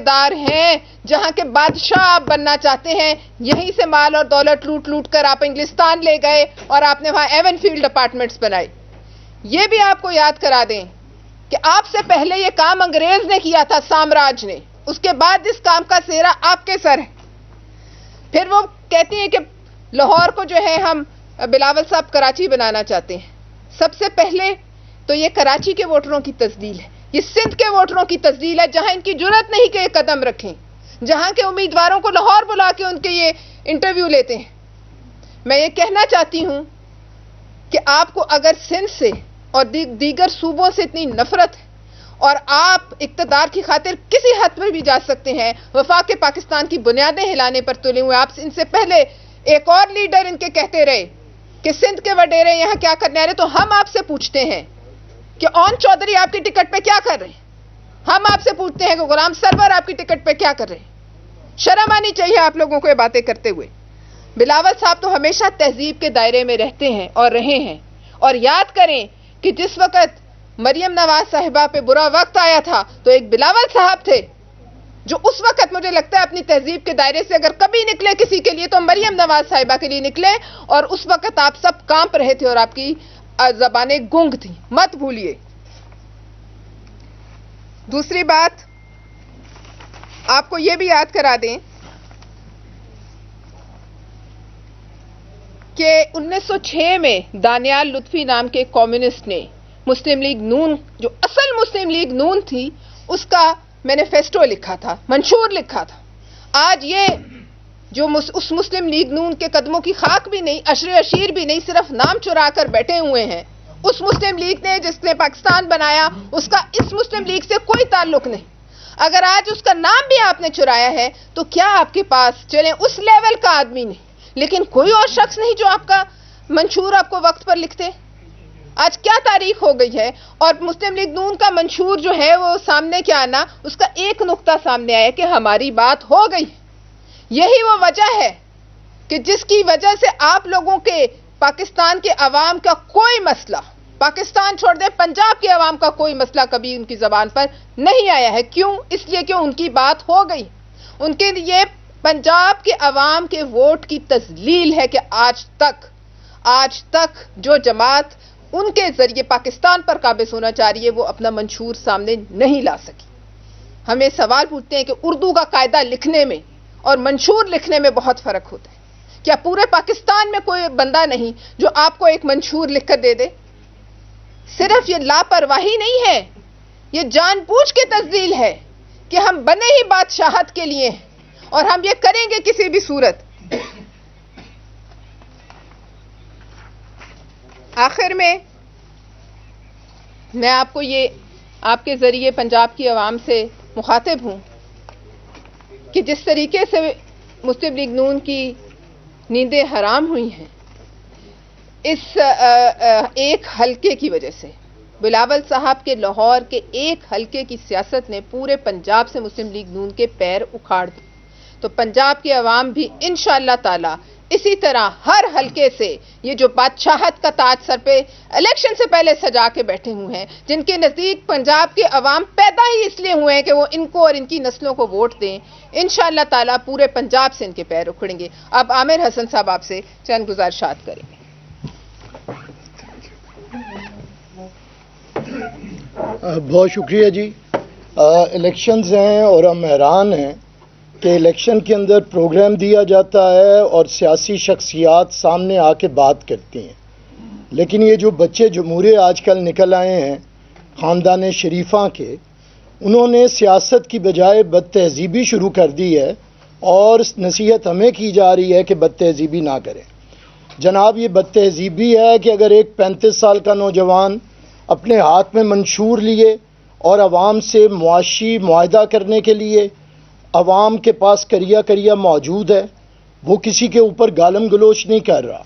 دار ہیں جہاں کے بادشاہ آپ بننا چاہتے ہیں، یہیں سے مال اور دولت لوٹ لوٹ کر آپ انگلستان لے گئے اور آپ نے وہاں ایون فیلڈ اپارٹمنٹس بنائے۔ یہ بھی آپ کو یاد کرا دیں کہ آپ سے پہلے یہ کام انگریز نے کیا تھا، سامراج نے، اس کے بعد اس کام کا سہرا آپ کے سر ہے۔ پھر وہ کہتی ہیں کہ لاہور کو جو ہے ہم بلاول صاحب کراچی بنانا چاہتے ہیں۔ سب سے پہلے تو یہ کراچی کے ووٹروں کی تذلیل ہے، یہ سندھ کے ووٹروں کی تذلیل ہے جہاں ان کی جرات نہیں کہ یہ قدم رکھیں، جہاں کے امیدواروں کو لاہور بلا کے ان کے یہ انٹرویو لیتے ہیں۔ میں یہ کہنا چاہتی ہوں کہ آپ کو اگر سندھ سے اور دیگر صوبوں سے اتنی نفرت ہے اور آپ اقتدار کی خاطر کسی حد پر بھی جا سکتے ہیں، وفاق پاکستان کی بنیادیں ہلانے پر تلے ہوئے، آپ ان سے پہلے ایک اور لیڈر ان کے کہتے رہے کہ سندھ کے وڈیرے یہاں کیا کرنے آ رہے، تو ہم آپ سے پوچھتے ہیں کہ اون چودھری آپ کی ٹکٹ پہ کیا کر رہے ہیں؟ ہم آپ سے پوچھتے ہیں کہ غلام سرور آپ کی ٹکٹ پہ کیا کر رہے ہیں؟ شرم آنی چاہیے آپ لوگوں کو یہ باتیں کرتے ہوئے۔ بلاول صاحب تو ہمیشہ تہذیب کے دائرے میں رہتے ہیں اور رہے ہیں، اور یاد کریں کہ جس وقت مریم نواز صاحبہ پہ برا وقت آیا تھا تو ایک بلاول صاحب تھے جو اس وقت مجھے لگتا ہے اپنی تہذیب کے دائرے سے اگر کبھی نکلے کسی کے لیے تو مریم نواز صاحبہ کے لیے نکلے، اور اس وقت آپ سب کانپ رہے تھے اور آپ کی زبانیں گونگ تھیں، مت بھولیے۔ دوسری بات آپ کو یہ بھی یاد کرا دیں کہ 1906 میں دانیال لطفی نام کے کمیونسٹ نے مسلم لیگ نون، جو اصل مسلم لیگ نون تھی، اس کا مینیفیسٹو لکھا تھا، منشور لکھا تھا۔ آج یہ جو اس مسلم لیگ نون کے قدموں کی خاک بھی نہیں، عشر عشیر بھی نہیں، صرف نام چرا کر بیٹھے ہوئے ہیں، اس مسلم لیگ نے جس نے پاکستان بنایا اس کا اس مسلم لیگ سے کوئی تعلق نہیں۔ اگر آج اس کا نام بھی آپ نے چرایا ہے تو کیا آپ کے پاس چلیں اس لیول کا آدمی نہیں، لیکن کوئی اور شخص نہیں جو آپ کا منشور آپ کو وقت پر لکھتے۔ آج کیا تاریخ ہو گئی ہے، اور مسلم لیگ نون کا منشور جو ہے وہ سامنے کیا آنا، اس کا ایک نقطہ سامنے آیا کہ ہماری بات ہو گئی۔ یہی وہ وجہ ہے کہ جس کی وجہ سے آپ لوگوں کے پاکستان کے عوام کا کوئی مسئلہ، پاکستان چھوڑ دے پنجاب کے عوام کا کوئی مسئلہ کبھی ان کی زبان پر نہیں آیا ہے۔ کیوں؟ اس لیے کہ ان کی بات ہو گئی۔ ان کے لیے پنجاب کے عوام کے ووٹ کی تذلیل ہے کہ آج تک جو جماعت ان کے ذریعے پاکستان پر قابض ہونا چاہ رہی ہے وہ اپنا منشور سامنے نہیں لا سکی۔ ہمیں سوال پوچھتے ہیں کہ اردو کا قاعدہ لکھنے میں اور منشور لکھنے میں بہت فرق ہوتا ہے۔ کیا پورے پاکستان میں کوئی بندہ نہیں جو آپ کو ایک منشور لکھ کر دے دے؟ صرف یہ لاپرواہی نہیں ہے، یہ جان بوجھ کے تذلیل ہے کہ ہم بنے ہی بادشاہت کے لیے ہیں اور ہم یہ کریں گے کسی بھی صورت۔ آخر میں آپ کو یہ آپ کے ذریعے پنجاب کی عوام سے مخاطب ہوں کہ جس طریقے سے مسلم لیگ نون کی نیندیں حرام ہوئی ہیں اس ایک حلقے کی وجہ سے، بلاول صاحب کے لاہور کے ایک حلقے کی سیاست نے پورے پنجاب سے مسلم لیگ نون کے پیر اکھاڑ دیے، تو پنجاب کے عوام بھی انشاءاللہ تعالی اسی طرح ہر حلقے سے یہ جو بادشاہت کا تاج سر پہ الیکشن سے پہلے سجا کے بیٹھے ہوئے ہیں، جن کے نزدیک پنجاب کے عوام پیدا ہی اس لیے ہوئے ہیں کہ وہ ان کو اور ان کی نسلوں کو ووٹ دیں، انشاءاللہ تعالی پورے پنجاب سے ان کے پیر اکھڑیں گے۔ اب عامر حسن صاحب آپ سے چند گزارشات کریں گے۔ بہت شکریہ جی۔ الیکشنز ہیں اور ہم حیران ہیں کہ الیکشن کے اندر پروگرام دیا جاتا ہے اور سیاسی شخصیات سامنے آ کے بات کرتی ہیں، لیکن یہ جو بچے جمہوریہ آج کل نکل آئے ہیں خاندان شریفاں کے، انہوں نے سیاست کی بجائے بد تہذیبی شروع کر دی ہے، اور نصیحت ہمیں کی جا رہی ہے کہ بد تہذیبی نہ کریں۔ جناب یہ بد تہذیبی ہے کہ اگر ایک 35 سال کا نوجوان اپنے ہاتھ میں منشور لیے اور عوام سے معاشی معاہدہ کرنے کے لیے عوام کے پاس کریا موجود ہے، وہ کسی کے اوپر گالم گلوچ نہیں کر رہا،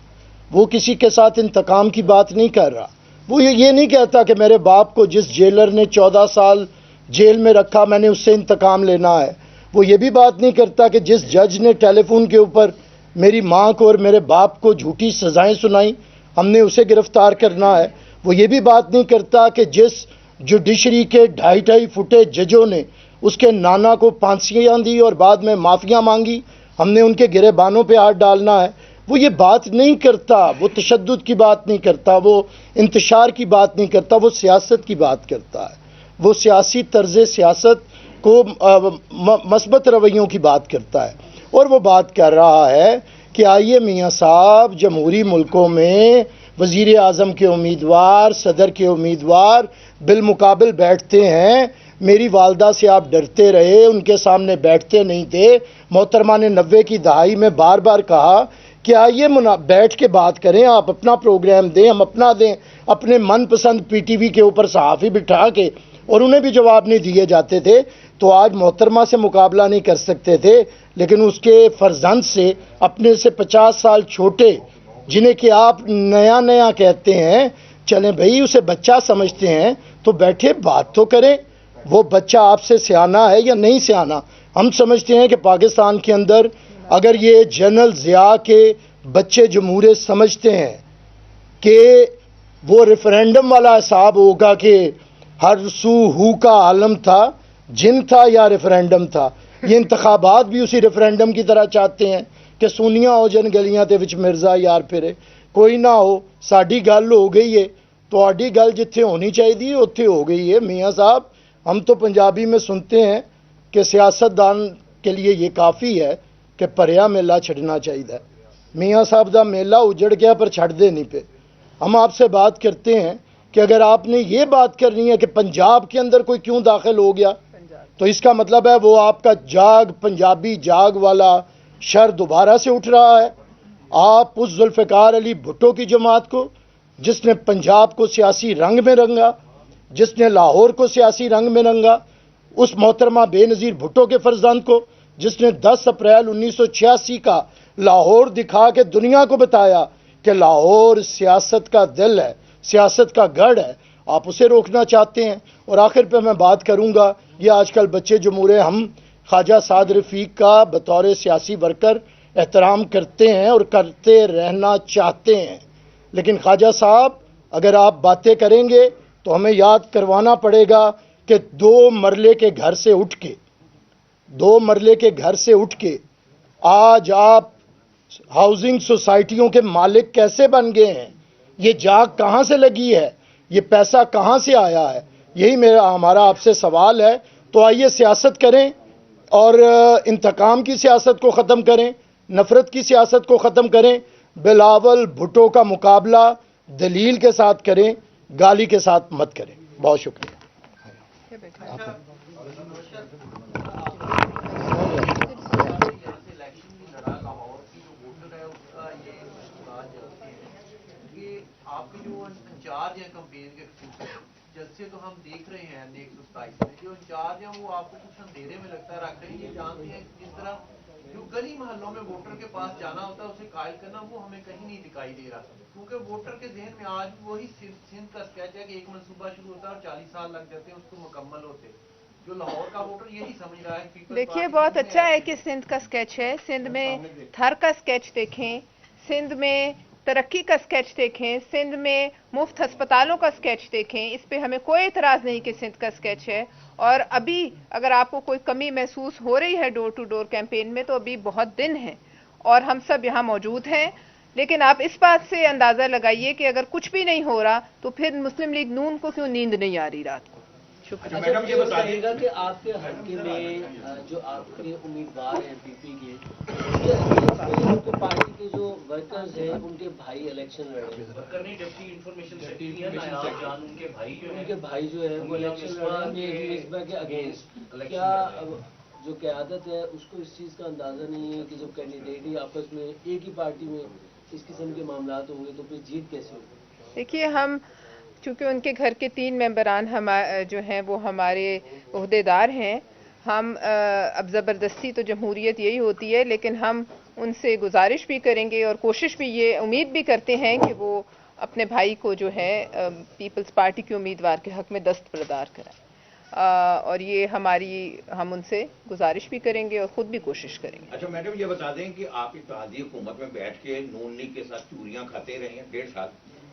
وہ کسی کے ساتھ انتقام کی بات نہیں کر رہا، وہ یہ نہیں کہتا کہ میرے باپ کو جس جیلر نے 14 سال جیل میں رکھا میں نے اس سے انتقام لینا ہے، وہ یہ بھی بات نہیں کرتا کہ جس جج نے ٹیلی فون کے اوپر میری ماں کو اور میرے باپ کو جھوٹی سزائیں سنائیں ہم نے اسے گرفتار کرنا ہے، وہ یہ بھی بات نہیں کرتا کہ جس جوڈیشری کے 2.5 فٹے ججوں نے اس کے نانا کو پھانسیاں دی اور بعد میں معافیاں مانگی، ہم نے ان کے گریبانوں پہ ہاتھ ڈالنا ہے، وہ یہ بات نہیں کرتا، وہ تشدد کی بات نہیں کرتا، وہ انتشار کی بات نہیں کرتا، وہ سیاست کی بات کرتا ہے، وہ سیاسی طرز سیاست کو مثبت رویوں کی بات کرتا ہے، اور وہ بات کر رہا ہے کہ آئیے میاں صاحب، جمہوری ملکوں میں وزیر اعظم کے امیدوار، صدر کے امیدوار بالمقابل بیٹھتے ہیں، میری والدہ سے آپ ڈرتے رہے، ان کے سامنے بیٹھتے نہیں تھے، محترمہ نے 90 کی دہائی میں بار بار کہا کہ آئیے بیٹھ کے بات کریں، آپ اپنا پروگرام دیں، ہم اپنا دیں، اپنے من پسند پی ٹی وی کے اوپر صحافی بٹھا کے، اور انہیں بھی جواب نہیں دیے جاتے تھے، تو آج محترمہ سے مقابلہ نہیں کر سکتے تھے، لیکن اس کے فرزند سے، اپنے سے 50 سال چھوٹے، جنہیں کہ آپ نیا نیا کہتے ہیں، چلیں بھائی اسے بچہ سمجھتے ہیں تو بیٹھے بات تو کریں، وہ بچہ آپ سے سیانا ہے یا نہیں سیانا؟ ہم سمجھتے ہیں کہ پاکستان کے اندر اگر یہ جنرل ضیاء کے بچے جمہوریت سمجھتے ہیں کہ وہ ریفرینڈم والا حساب ہوگا کہ ہر سو ہو کا عالم تھا، جن تھا یا ریفرینڈم تھا، یہ انتخابات بھی اسی ریفرینڈم کی طرح چاہتے ہیں کہ سونیاں ہو جن گلیاں تے وچ مرزا یار پھرے، کوئی نہ ہو، ساڈی گل ہو گئی ہے، تہاڈی گل جتھے ہونی چاہیے اتھے ہو گئی ہے۔ میاں صاحب، ہم تو پنجابی میں سنتے ہیں کہ سیاستدان کے لیے یہ کافی ہے کہ پریا میلہ چھڑنا چاہیے، میاں صاحب دا میلہ اجڑ گیا پر چھڑ دے نہیں پہ۔ ہم آپ سے بات کرتے ہیں کہ اگر آپ نے یہ بات کرنی ہے کہ پنجاب کے اندر کوئی کیوں داخل ہو گیا، تو اس کا مطلب ہے وہ آپ کا جاگ، پنجابی جاگ والا شر دوبارہ سے اٹھ رہا ہے۔ آپ اس ذوالفقار علی بھٹو کی جماعت کو، جس نے پنجاب کو سیاسی رنگ میں رنگا، جس نے لاہور کو سیاسی رنگ میں رنگا، اس محترمہ بے نظیر بھٹو کے فرزند کو، جس نے 10 اپریل 1986 کا لاہور دکھا کے دنیا کو بتایا کہ لاہور سیاست کا دل ہے، سیاست کا گڑھ ہے، آپ اسے روکنا چاہتے ہیں۔ اور آخر پہ میں بات کروں گا، یہ آج کل بچے جمہورے، ہم خواجہ سعد رفیق کا بطور سیاسی ورکر احترام کرتے ہیں اور کرتے رہنا چاہتے ہیں، لیکن خواجہ صاحب اگر آپ باتیں کریں گے تو ہمیں یاد کروانا پڑے گا کہ 2 مرلے کے گھر سے اٹھ کے آج آپ ہاؤسنگ سوسائٹیوں کے مالک کیسے بن گئے ہیں؟ یہ جاگ کہاں سے لگی ہے؟ یہ پیسہ کہاں سے آیا ہے؟ یہی ہمارا آپ سے سوال ہے۔ تو آئیے سیاست کریں اور انتقام کی سیاست کو ختم کریں، نفرت کی سیاست کو ختم کریں، بلاول بھٹو کا مقابلہ دلیل کے ساتھ کریں، گالی کے ساتھ مت کریں۔ بہت شکریہ۔ آپ کے جو انچارج ہیں کمپین کے، جیسے تو ہم دیکھ رہے ہیں 127 میں جو انچارج ہیں وہ آپ کو کچھ اندھیرے میں لگتا ہے رکھ رہے ہیں، یہ جانتے ہیں کہ جس طرح جو گلی محلوں میں ووٹر کے پاس جانا ہوتا ہے اسے قائل کرنا، وہ ہمیں کہیں نہیں دکھائی دے رہا، کیونکہ ووٹر کے ذہن میں آج وہی سندھ کا اسکیچ ہے کہ ایک منصوبہ شروع ہوتا ہے اور 40 سال لگ جاتے ہیں اس کو مکمل ہوتے۔ جو لاہور کا ووٹر یہی سمجھ رہا ہے۔ دیکھیے بہت اچھا ہے کہ سندھ کا اسکیچ ہے، سندھ میں تھر کا اسکیچ دیکھیں، سندھ میں ترقی کا اسکیچ دیکھیں، سندھ میں مفت ہسپتالوں کا اسکیچ دیکھیں، اس پہ ہمیں کوئی اعتراض نہیں کہ سندھ کا اسکیچ ہے۔ اور ابھی اگر آپ کو کوئی کمی محسوس ہو رہی ہے ڈور ٹو ڈور کیمپین میں، تو ابھی بہت دن ہیں اور ہم سب یہاں موجود ہیں، لیکن آپ اس بات سے اندازہ لگائیے کہ اگر کچھ بھی نہیں ہو رہا تو پھر مسلم لیگ نون کو کیوں نیند نہیں آ رہی رات کو۔ شکریہ۔ میڈم یہ بتائیے گا کہ آپ کے حلقے میں جو آپ کے امیدوار ہیں پی پی کے، ان کے پارٹی کے جو ورکرز ہیں ان کے بھائی الیکشن لڑ رہے ہیں، ان کے بھائی جو ہے وہ الیکشن لڑ رہے ہیں مصباح کے اگینسٹ، کیا جو قیادت ہے اس کو اس چیز کا اندازہ نہیں ہے کہ جب کینڈیڈیٹ ہی آپس میں ایک ہی پارٹی میں اس قسم کے معاملات ہوں گے تو پھر جیت کیسے ہوگی؟ دیکھیے، ہم چونکہ ان کے گھر کے 3 ممبران جو ہیں وہ ہمارے عہدیدار ہیں، ہم اب زبردستی تو جمہوریت یہی ہوتی ہے، لیکن ہم ان سے گزارش بھی کریں گے اور کوشش بھی، یہ امید بھی کرتے ہیں کہ وہ اپنے بھائی کو جو ہے پیپلز پارٹی کے امیدوار کے حق میں دستبردار کریں، اور یہ ہم ان سے گزارش بھی کریں گے اور خود بھی کوشش کریں گے۔ اچھا میڈم یہ بتا دیں کہ آپ اتحادی حکومت میں بیٹھ کے نون لیگ کے ساتھ چوریاں کھاتے رہے ہیں 1.5 سال،